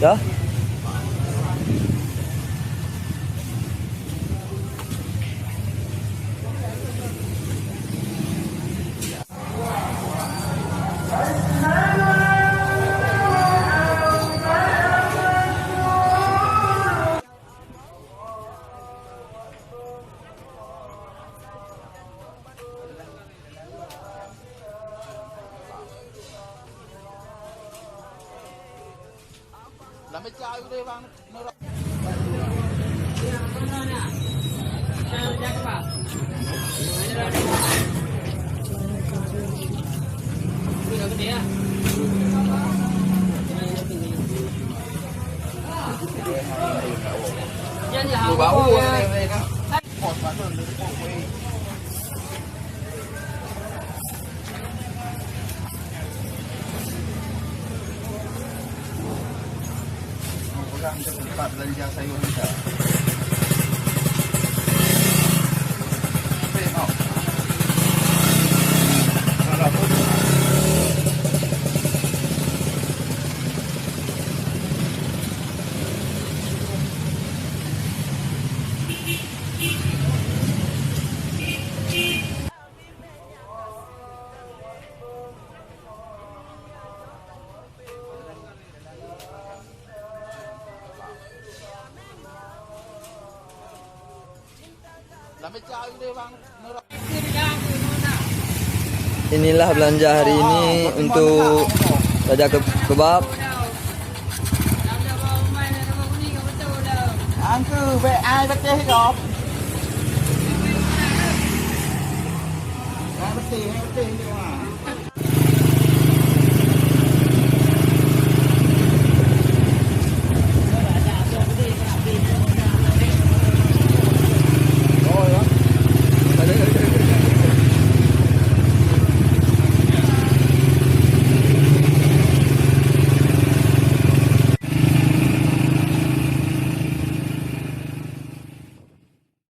Ya. Làm mấy chai đây vang nó bảo đây đó một bản đơn được pegang cepat belanja sayur kita. Tengok. Kalau Inilah belanja hari ini untuk saja kebab. ăn cứ về ai bắt chơi rồi. Ai bắt tiền đi mà.